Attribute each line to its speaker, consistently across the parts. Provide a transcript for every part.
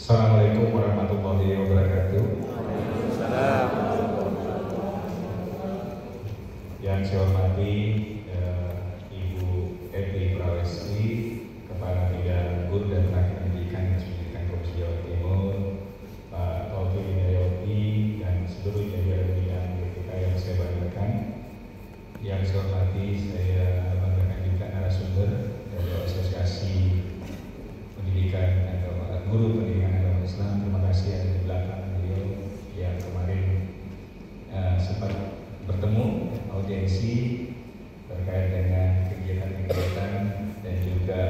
Speaker 1: Assalamualaikum warahmatullahi wabarakatuh.
Speaker 2: Salam.
Speaker 1: Yang saya hormati Ibu Edi Prawesti, Kepala Bidang Guru dan Tenaga Pendidikan Dinas Pendidikan Provinsi Jawa Timur, Pak Taufik Hidayati, dan seluruh jajaran bidang BPK yang saya banggakan. Yang saya hormati, saya banggakan juga narasumber dari Asosiasi Pendidikan Agama Guru Pendidikan Agama Islam. Terima kasih yang di belakang beliau yang kemarin sempat bertemu audiensi terkait dengan kegiatan-kegiatan dan juga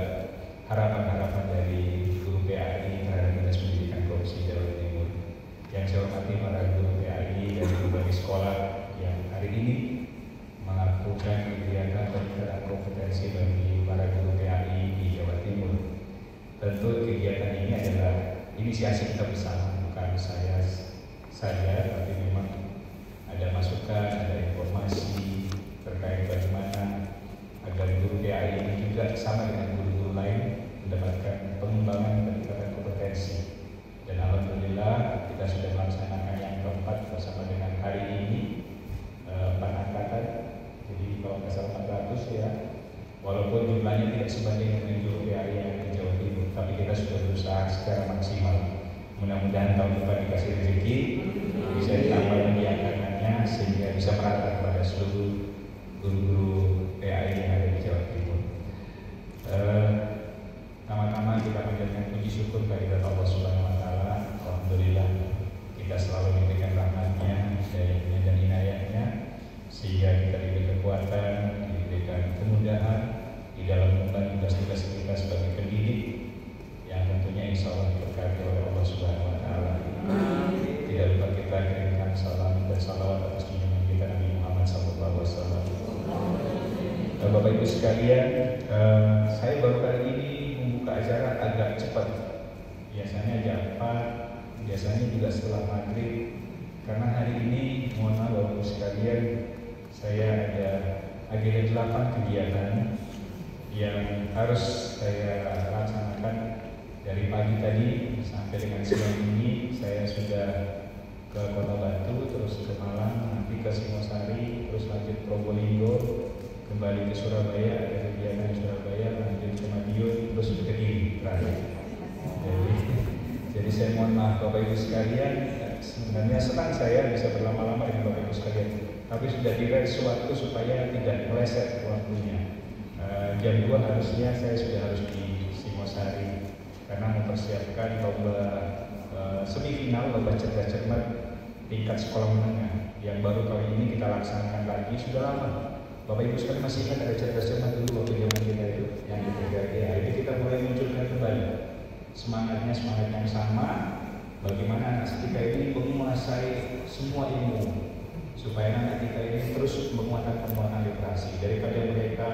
Speaker 1: harapan-harapan dari guru PAI terhadap Dinas Pendidikan Provinsi Jawa Timur. Yang saya hormati para guru PAI dan berbagai sekolah yang hari ini melakukan kegiatan peningkatan kompetensi bagi para guru PAI di Jawa Timur. Tentu kegiatan ini adalah inisiasi kita bersama, bukan saya saja, tapi memang ada masukan, ada informasi terkait bagaimana agar guru PAI ini juga sama dengan guru-guru lain mendapatkan pengembangan peningkatan kompetensi. Dan alhamdulillah kita sudah melaksanakan yang keempat bersama dengan hari ini 4 angkatan. Jadi kalau nggak salah 400 ya, walaupun jumlahnya tidak sebanding dengan guru PAI yang ada di Jawa Timur, tapi kita sudah berusaha secara maksimal. Mudah-mudahan tahun depan dikasih rezeki bisa ditambah lagi angkatannya sehingga bisa merata kepada seluruh guru-guru PAI yang ada di Jawa Timur. Pertama-tama kita panjatkan puji syukur kehadirat Allah Subhanahu Wa Taala. Alhamdulillah kita selalu diberikan rahmatnya, hidayahnya dan inayahnya sehingga kita diberi kekuatan, diberikan kemudahan di dalam mengemban tugas-tugas kita sebagai pendidik yang tentunya insya Allah diberkati oleh Allah Subhanahu Wa Taala. Tidak lupa kita kirimkan salam dan salawat atas junjungan kita Nabi Muhammad SAW. Bapak Ibu sekalian, saya baru kali ini membuka acara agak cepat. Biasanya jam 4, biasanya juga setelah maghrib. Karena hari ini, mohon maaf Bapak Ibu sekalian, saya ada agenda 8 kegiatan yang harus saya laksanakan dari pagi tadi sampai dengan siang ini. Saya sudah ke Kota Batu, terus ke Malang, nanti ke Singosari, terus lanjut Probolinggo, kembali ke Surabaya, ada kegiatan di Surabaya, lanjut ke Madiun, terus ke Kediri terakhir. Jadi saya mohon maaf Bapak Ibu sekalian, sebenarnya senang saya bisa berlama-lama dengan Bapak Ibu sekalian, tapi sudah direct waktu supaya tidak meleset waktunya. Jam 2 harusnya saya sudah harus di Singosari karena mempersiapkan lomba semifinal lomba cerdas cermat tingkat sekolah menengah yang baru kali ini kita laksanakan lagi. Sudah lama Bapak Ibu sekalian masih ingat ada cerdas cermat dulu waktu zaman kita itu yang di PGRI. Ini kita mulai munculkan kembali semangat yang sama, bagaimana anak kita ini menguasai semua ilmu supaya anak kita ini terus menguatkan literasi daripada mereka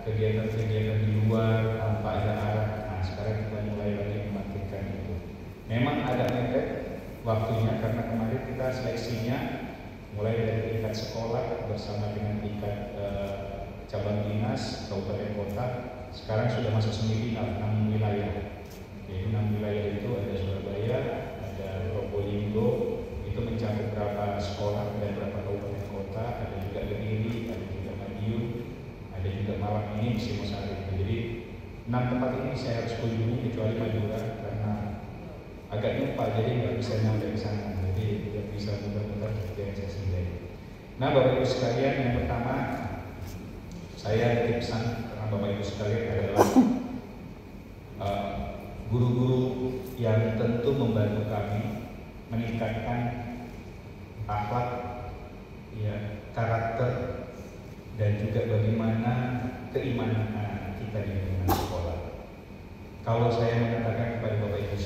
Speaker 1: kegiatan-kegiatan di luar tanpa ada arah. Nah sekarang kita mulai lagi membangkitkan itu. Memang agak mepet waktunya karena kemarin kita seleksinya mulai dari tingkat sekolah bersama dengan tingkat cabang dinas kabupaten kota. Sekarang sudah masuk semifinal 6 wilayah. Jadi 6 wilayah itu ada Surabaya, ada Probolinggo, itu mencakup berapa sekolah dan berapa kabupaten kota, ada juga Kediri, ada juga Madiun, ada juga Malang ini di Singosari. Jadi 6 tempat ini saya harus kunjungi kecuali Madura karena agak lupa jadi nggak bisa nyampe di sana. Jadi tidak bisa muter-muter seperti yang saya sendiri. Nah Bapak Ibu sekalian, yang pertama saya pesan karena Bapak Ibu sekalian adalah guru-guru yang tentu membantu kami meningkatkan akhlak, ya, karakter, dan juga bagaimana keimanan anak kita di lingkungan sekolah. Kalau saya mengatakan kepada Bapak Ibu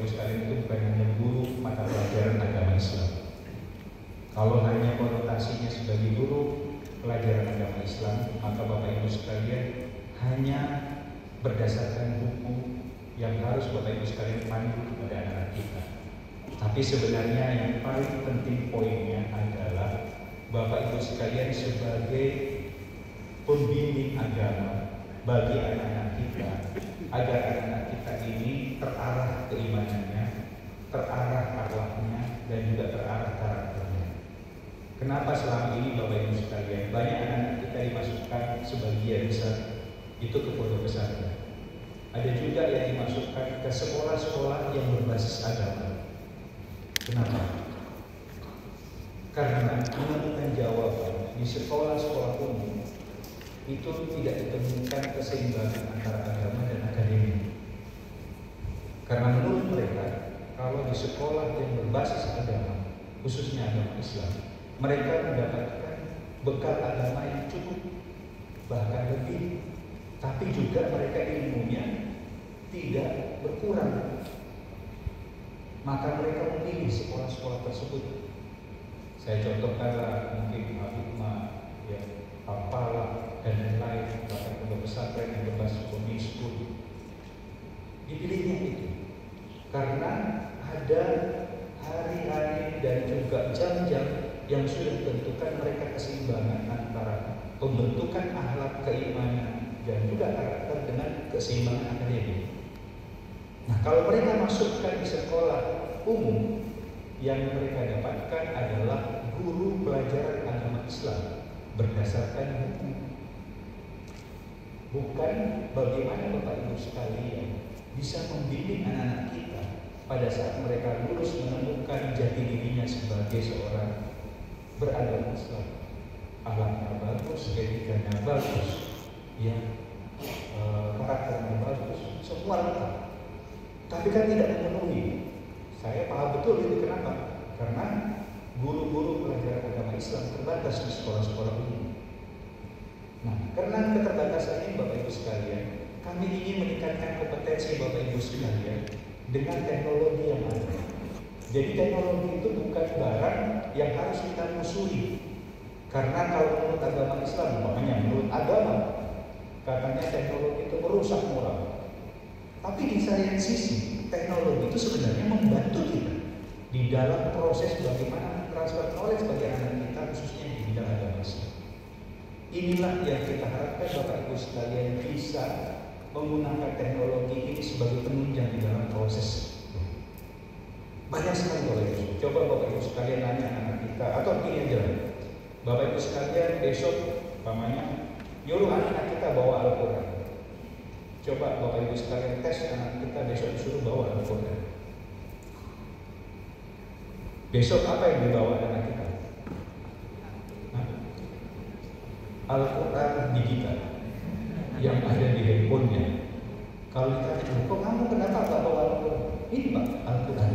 Speaker 1: sekalian itu bukan hanya guru mata pelajaran agama Islam. Kalau hanya konotasinya sebagai guru pelajaran agama Islam, maka Bapak Ibu sekalian hanya berdasarkan hukum yang harus Bapak Ibu sekalian pandu kepada anak kita. Tapi sebenarnya yang paling penting poinnya adalah Bapak Ibu sekalian sebagai pembimbing agama bagi anak-anak kita, agar anak-anak kita ini terarah keimanannya, kenapa selama ini Bapak Ibu sekalian banyak anak kita dimasukkan sebagian besar itu ke pondok pesantren. Ada juga yang dimasukkan ke sekolah-sekolah yang berbasis agama. Kenapa? Karena menemukan jawaban di sekolah-sekolah umum itu tidak ditemukan keseimbangan antara agama dan akademik. Karena menurut mereka, kalau di sekolah yang berbasis agama, khususnya agama Islam, mereka mendapatkan bekal agama yang cukup, bahkan lebih. Tapi juga mereka ilmunya tidak berkurang. Maka mereka memilih sekolah-sekolah tersebut. Saya contohkanlah mungkin Al-Hikmah, ya, Al-Falah, dan lain-lain, bahkan pondok pesantren yang berbasis boarding school. Dipilihnya itu karena ada hari-hari dan juga jam-jam yang sudah ditentukan mereka keseimbangan antara pembentukan akhlak, keimanan, dan juga karakter dengan keseimbangan akademik. Nah, kalau mereka masukkan di sekolah umum, yang mereka dapatkan adalah guru pelajaran agama Islam berdasarkan hukum. Bukan bagaimana Bapak Ibu sekalian bisa membimbing anak-anak kita pada saat mereka lulus menemukan jati dirinya sebagai seorang beragama Islam. Akhlaknya bagus, etikanya bagus, ya, karakternya bagus, semua lengkap. Tapi kan tidak memenuhi. Saya paham betul itu kenapa? Karena guru-guru pelajaran agama Islam terbatas di sekolah-sekolah umum. Nah, karena keterbatasan ini Bapak Ibu sekalian, kami ingin meningkatkan kompetensi Bapak Ibu sekalian dengan teknologi yang ada. Jadi teknologi itu bukan barang yang harus kita musuhi. Karena kalau menurut agama Islam, makanya menurut agama, katanya teknologi itu merusak moral. Tapi di satu sisi, teknologi itu sebenarnya membantu kita di dalam proses bagaimana transfer knowledge bagi anak kita, khususnya di bidang agama Islam. Inilah yang kita harapkan Bapak Ibu sekalian bisa menggunakan teknologi ini sebagai penunjang di dalam proses. Banyak sekali Bapak Ibu. Coba Bapak Ibu sekalian nanya anak kita, atau gini aja, Bapak Ibu sekalian besok, umpamanya nyuruh anak kita bawa Al-Quran. Coba Bapak Ibu sekalian tes anak kita besok disuruh bawa Al-Quran. Besok apa yang dibawa anak kita? Al-Quran digital yang ada di handphonenya. Kalau ditanya, kok kamu kenapa gak bawa Al-Quran? Ini Pak, Al-Quran.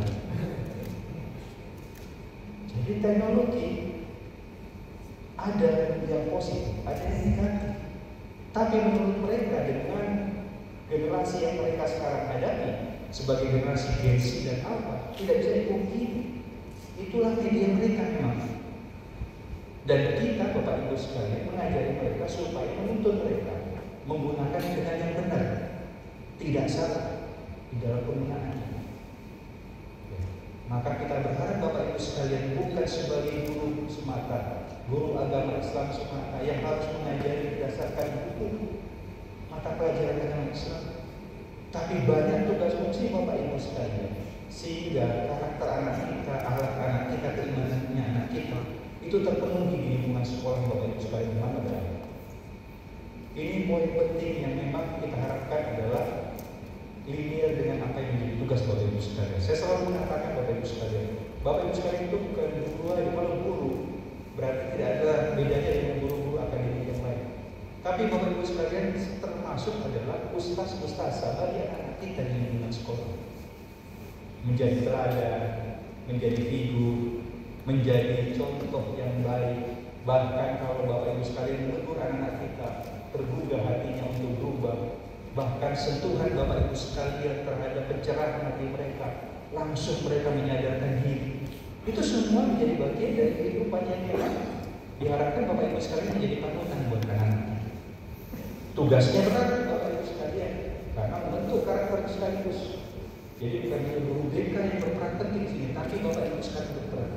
Speaker 1: Jadi teknologi ada yang positif, ada yang negatif. Tapi menurut mereka dengan generasi yang mereka sekarang hadapi sebagai generasi Gen Z dan Alpha tidak bisa dipungkiri. Itulah media mereka memang. Dan kita Bapak Ibu sekalian mengajari mereka supaya menuntun mereka menggunakan dengan yang benar, tidak salah di dalam penggunaannya. Maka kita berharap Bapak Ibu sekalian bukan sebagai guru semata, guru agama Islam semata yang harus mengajari berdasarkan hukum mata pelajaran agama Islam, tapi banyak tugas fungsi Bapak Ibu sekalian, sehingga karakter anak kita, akhlak anak kita, keimanannya anak kita itu terpenuhi di lingkungan sekolah Bapak Ibu sekalian di mana berada. Ini poin penting yang memang kita harapkan adalah linear dengan apa yang menjadi tugas Bapak Ibu sekalian. Saya selalu mengatakan Bapak Ibu sekalian, Bapak Ibu sekalian itu bukan guru aja, kalau guru berarti tidak ada bedanya dengan guru-guru akademik yang lain. Tapi Bapak Ibu sekalian termasuk adalah ustaz-ustazah bagi anak kita di lingkungan sekolah. Menjadi teladan, menjadi figur, menjadi contoh yang baik. Bahkan kalau Bapak Ibu sekalian menegur anak-anak kita, tergugah hatinya untuk berubah. Bahkan sentuhan Bapak Ibu sekalian terhadap pencerahan hati mereka, langsung mereka menyadarkan diri. Itu semua menjadi bagian dari kehidupan yang diharapkan Bapak Ibu sekalian menjadi panutan buat anak-anak. Tugasnya berat Bapak Ibu sekalian, karena membentuk karakter sekaligus. Jadi bukan hanya guru BK yang berperan penting di sini, tapi Bapak Ibu sekalian berperan.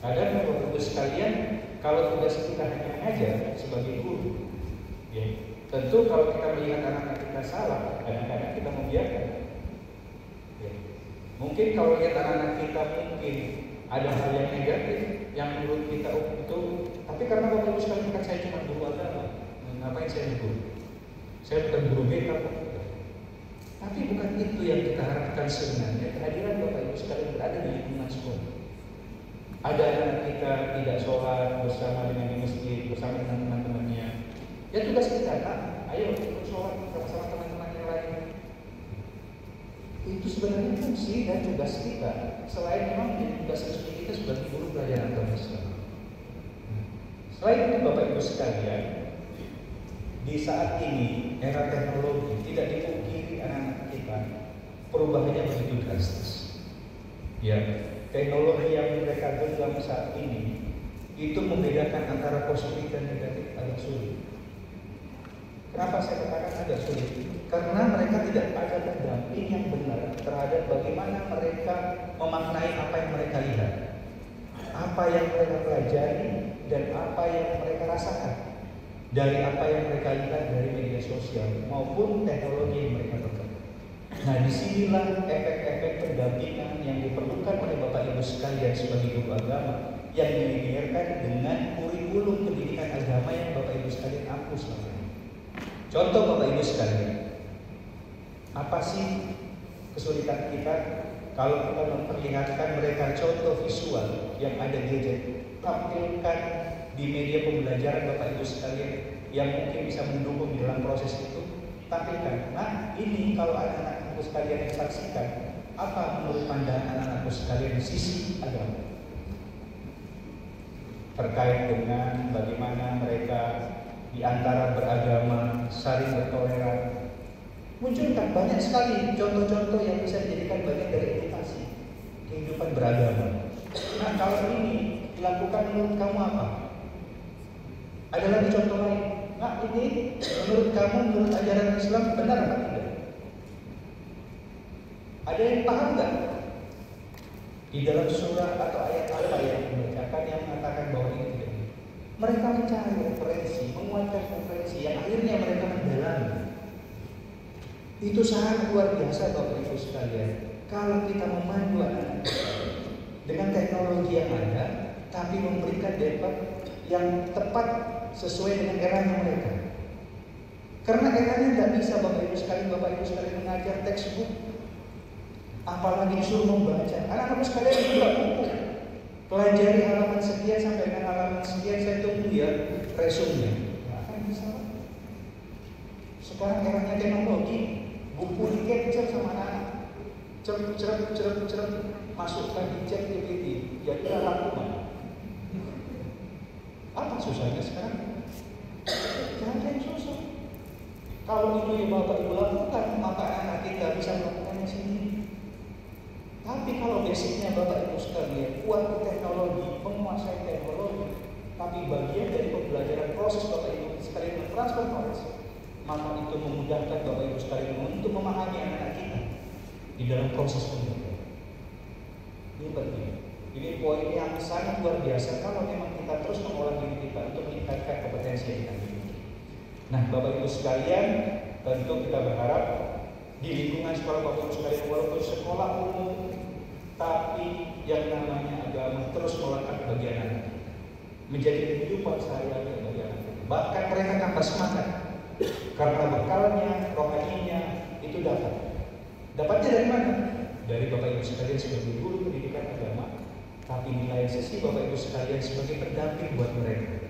Speaker 1: Kadang Bapak Ibu sekalian, kalau tugas kita hanya mengajar sebagai guru, ya, tentu kalau kita melihat anak-anak kita salah, kadang-kadang kita membiarkan. Ya. Mungkin kalau lihat anak-anak kita mungkin ada hal yang negatif yang menurut kita itu, tapi karena Bapak Ibu sekalian kan saya cuma guru agama, ngapain saya guru? Saya bukan guru BK kok. Tapi bukan itu yang kita harapkan sebenarnya. Kehadiran Bapak Ibu sekalian berada di lingkungan sekolah. Ada anak kita tidak sholat bersama dengan di masjid, bersama dengan teman-temannya. Ya tugas kita, ayo ikut sholat bersama teman-teman yang lain. Itu sebenarnya fungsi dan tugas kita. Selain memang tugas resmi kita sebagai guru pelajaran agama Islam. Selain itu Bapak Ibu sekalian, di saat ini era teknologi tidak dipungkiri anak-anak kita perubahannya begitu drastis. Ya, teknologi yang mereka genggam saat ini itu membedakan antara positif dan negatif agak sulit. Kenapa saya katakan agak sulit? Karena mereka tidak ada pendamping yang benar terhadap bagaimana mereka memaknai apa yang mereka lihat, apa yang mereka pelajari, dan apa yang mereka rasakan dari apa yang mereka lihat dari media sosial maupun teknologi yang mereka pegang. Nah, disinilah efek-efek pendampingan yang diperlukan oleh Bapak Ibu sekalian sebagai guru agama yang dilinearkan dengan kurikulum pendidikan agama yang Bapak Ibu sekalian ampuh selama ini. Contoh Bapak Ibu sekalian, apa sih kesulitan kita kalau kita memperlihatkan mereka contoh visual yang ada gadget, tampilkan di media pembelajaran Bapak Ibu sekalian yang mungkin bisa mendukung dalam proses itu, tampilkan. Nah, ini kalau anak-anakku sekalian yang saksikan, apa menurut pandangan anak-anakku sekalian di sisi agama terkait dengan bagaimana mereka di antara beragama saling bertoleran. Munculkan banyak sekali contoh-contoh yang bisa dijadikan bagian dari edukasi kehidupan beragama. Nah, kalau ini dilakukan menurut kamu apa? Ada lagi contoh lain. Nah, ini menurut kamu, menurut ajaran Islam benar atau tidak? Ada yang paham nggak? Di dalam surah atau ayat apa yang dibacakan yang mengatakan bahwa ini tidak? Mereka mencari referensi, menguatkan referensi yang akhirnya mereka mendalami. Itu sangat luar biasa Bapak Ibu sekalian. Kalau kita memandu anak dengan teknologi yang ada, tapi memberikan dampak yang tepat sesuai dengan eranya mereka. Karena eranya tidak bisa Bapak Ibu sekalian mengajar textbook, apalagi disuruh membaca. Anak-anak sekalian juga buku. Pelajari halaman sekian sampai dengan halaman sekian, saya tunggu ya resumenya. Nggak akan bisa. Sekarang eranya teknologi. Buku di capture sama anak, cerep, masukkan di chat GPT, ya kira lakukan. Apa susahnya sekarang? Jangan yang susah. Kalau itu yang Bapak Ibu lakukan, maka anak kita bisa melakukannya sendiri. Tapi kalau basicnya Bapak Ibu sekalian kuat teknologi, menguasai teknologi, tapi bagian dari pembelajaran proses Bapak Ibu sekalian mentransfer knowledge, maka itu memudahkan Bapak Ibu sekalian untuk memahami anak-anak kita di dalam proses pendidikan. Ini penting. Ini poin yang sangat luar biasa kalau memang kita terus mengolah diri kita untuk meningkatkan kompetensi yang kita miliki. Nah, Bapak Ibu sekalian, tentu kita berharap di lingkungan sekolah Bapak Ibu sekalian, walaupun sekolah umum, tapi yang namanya agama terus melekat bagi anak-anak, menjadi kehidupan sehari-hari bagi anak-anak. Bahkan mereka tambah semangat. Karena bekalnya, rohaninya itu dapatnya dari mana? Dari Bapak Ibu sekalian sebagai guru pendidikan agama, tapi di lain sisi Bapak Ibu sekalian sebagai pendamping buat mereka.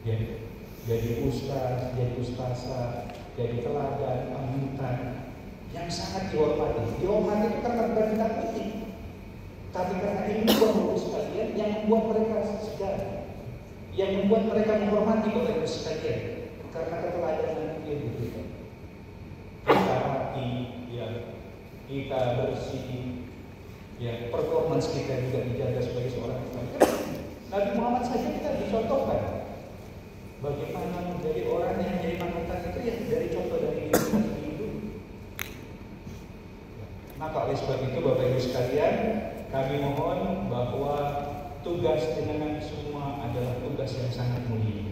Speaker 1: Ya, jadi ustaz, jadi ustazah, jadi teladan, panutan yang sangat dihormati. Dihormati itu karena bukan kita penting, tapi karena ini Bapak Ibu sekalian yang membuat mereka segar, yang membuat mereka menghormati Bapak Ibu sekalian. Karena keteladanan yang diberikan, kita rapi, ya, kita bersih, ya, performance kita juga dijaga sebagai seorang Islam. Nabi Muhammad saja kita dicontohkan bagaimana menjadi orang yang jadi panutan itu ya dari contoh dari hidup. Maka oleh sebab itu Bapak Ibu sekalian, kami mohon bahwa tugas dengan semua adalah tugas yang sangat mulia.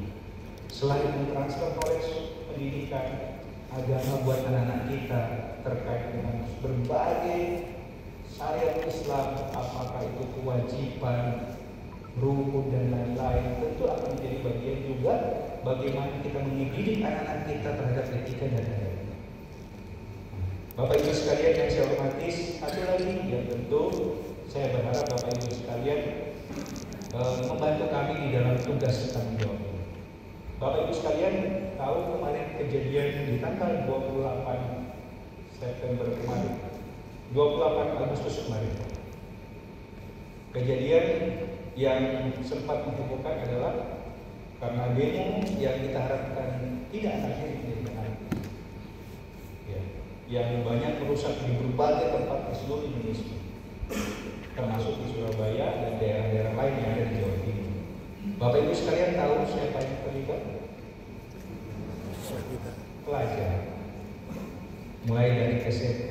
Speaker 1: Selain mentransfer knowledge pendidikan agama buat anak-anak kita terkait dengan berbagai syariat Islam, apakah itu kewajiban, rukun dan lain-lain, tentu akan menjadi bagian juga bagaimana kita mendidik anak-anak kita terhadap etika dan adab. Bapak Ibu sekalian yang saya hormati, satu lagi yang tentu saya berharap Bapak Ibu sekalian membantu kami di dalam tugas tanggung jawab. Bapak Ibu sekalian tahu kemarin kejadian di tanggal 28 September kemarin, 28 Agustus kemarin. Kejadian yang sempat menghebohkan adalah karena demo yang kita harapkan tidak akhir menjadi akhir, yang banyak merusak di berbagai tempat di seluruh Indonesia, termasuk di Surabaya dan daerah-daerah lain yang ada di Jawa Timur. Bapak Ibu sekalian tahu siapa yang terlibat? Pelajar, mulai dari SMP,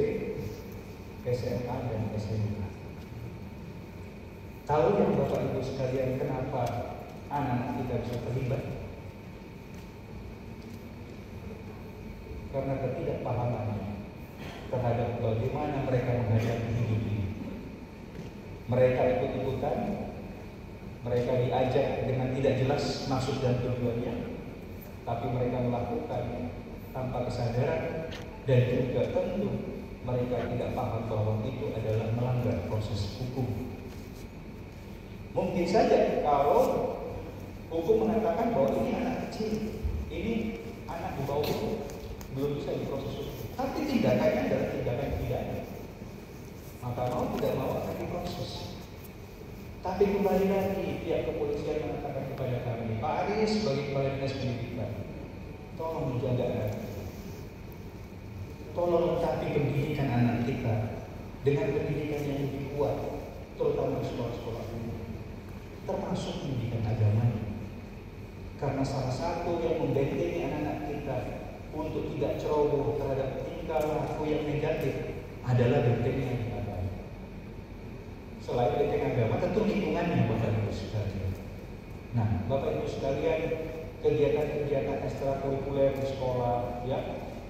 Speaker 1: SMA dan SMA. Tahu yang Bapak Ibu sekalian kenapa anak kita bisa terlibat? Karena ketidakpahamannya terhadap bagaimana mereka menghadapi hidup ini. Mereka ikut-ikutan, mereka diajak dengan tidak jelas maksud dan tujuannya, tapi mereka melakukan tanpa kesadaran dan juga tentu mereka tidak paham bahwa itu adalah melanggar proses hukum. Mungkin saja kalau hukum mengatakan bahwa ini anak kecil, ini anak di bawah umur, belum bisa diproses hukum. Tapi tindakannya adalah tindakan pidana, maka mau tidak mau akan diproses. Tapi kembali lagi pihak kepolisian mengatakan kepada kami, Pak Aris sebagai kepala dinas pendidikan, tolong menjaga anak, tolong lengkapi pendidikan anak kita dengan pendidikan yang lebih kuat, terutama di sekolah-sekolah ini, termasuk pendidikan agamanya. Karena salah satu yang membentengi anak-anak kita untuk tidak ceroboh terhadap tingkah laku yang negatif adalah bentengan agama. Selain benteng agama, tentu lingkungannya Bapak Ibu sekalian. Nah, Bapak Ibu sekalian, kegiatan-kegiatan ekstrakurikuler di sekolah, ya,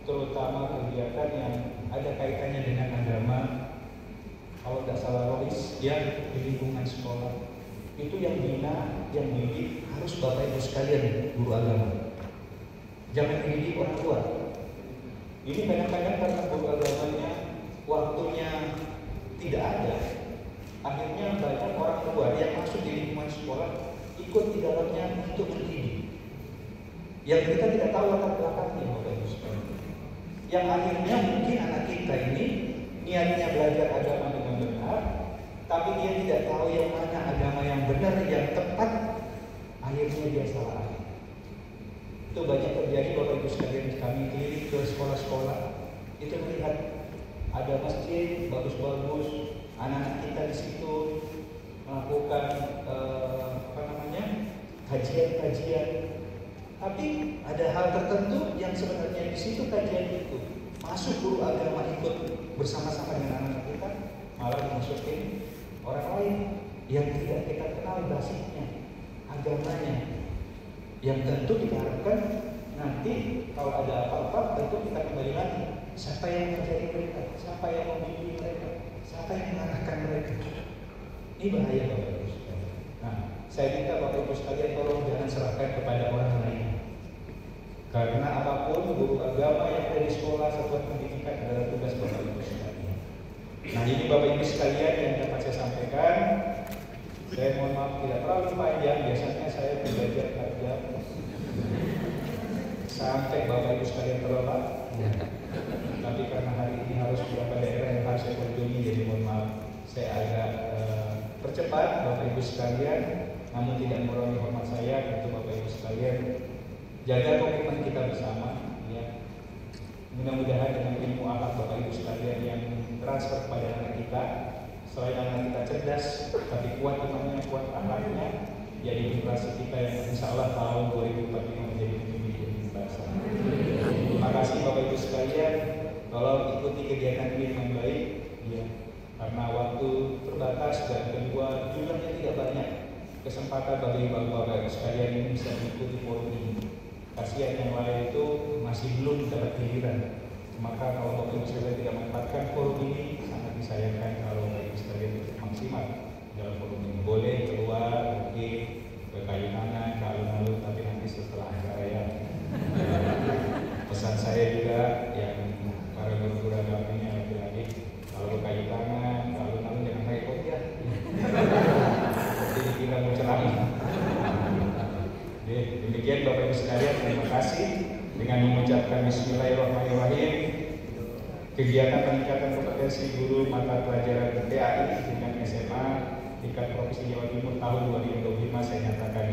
Speaker 1: terutama kegiatan yang ada kaitannya dengan agama, kalau tidak salah Rois, ya, di lingkungan sekolah, itu yang bina, yang didik harus Bapak Ibu sekalian, guru agama. Jangan dididik orang tua. Ini kadang-kadang karena guru agamanya waktunya tidak ada, akhirnya banyak orang luar yang masuk di lingkungan sekolah ikut di dalamnya untuk mendidik, yang kita tidak tahu latar belakangnya, Bapak Ibu sekalian. Yang akhirnya mungkin anak kita ini niatnya belajar agama dengan benar, tapi dia tidak tahu yang mana agama yang benar, yang tepat, akhirnya dia salah. Itu banyak terjadi Bapak Ibu sekalian. Kami keliling ke sekolah-sekolah, itu melihat ada masjid bagus-bagus, anak-anak kita di situ melakukan kajian-kajian. Tapi ada hal tertentu yang sebenarnya di situ kajian itu masuk guru agama ikut bersama-sama dengan anak-anak kita, malah dimasukin orang lain yang tidak kita kenal basicnya, agamanya. Yang tentu kita harapkan nanti kalau ada apa-apa tentu kita kembali lagi, siapa yang mengajari mereka, siapa yang membimbing mereka, siapa yang mengarahkan mereka. Ini bahaya Bapak Ibu sekalian. Nah, saya minta Bapak Ibu sekalian tolong jangan serahkan kepada orang lain, karena apapun guru agama yang ada di sekolah satuan pendidikan adalah tugas Bapak Ibu sekalian. Nah, ini Bapak Ibu sekalian yang dapat saya sampaikan. Saya mohon maaf tidak terlalu panjang, biasanya saya belajar kerja sampai Bapak Ibu sekalian terlelap. Tapi karena hari ini harus beberapa daerah yang harus saya kunjungi, jadi mohon maaf saya agak percepat Bapak Ibu sekalian, namun tidak mengurangi hormat saya. Tentu Bapak Ibu sekalian jaga komitmen kita bersama, ya. Mudah-mudahan dengan ilmu akhlak Bapak Ibu sekalian yang transfer kepada anak kita, selain anak kita cerdas, tapi kuat imannya, kuat akhlaknya, jadi generasi kita yang insya Allah tahun 2045 menjadi pemimpin bangsa. Terima kasih Bapak Ibu sekalian, tolong ikuti kegiatan ini dengan baik, ya, karena waktu terbatas dan kedua jumlahnya tidak banyak. Kesempatan bagi Bapak Ibu sekalian ini bisa mengikuti forum ini. Kasihan yang lain itu masih belum dapat giliran. Maka kalau Bapak Ibu sekalian tidak memanfaatkan forum ini, sangat disayangkan kalau Jumat dalam forum ini. Boleh keluar mungkin ke Kalimantan, ke alun-alun, tapi nanti setelah acara ya. Pesan saya juga yang para guru agamanya lagi-lagi, kalau berkayu tangan, kalau alun-alun jangan pakai kopi ya. Jadi kita mau ceramah. Demikian Bapak Ibu sekalian, terima kasih. Dengan mengucapkan Bismillahirrahmanirrahim, kegiatan peningkatan kompetensi guru mata pelajaran PAI tingkat SMA tingkat Provinsi Jawa Timur tahun 2025 saya nyatakan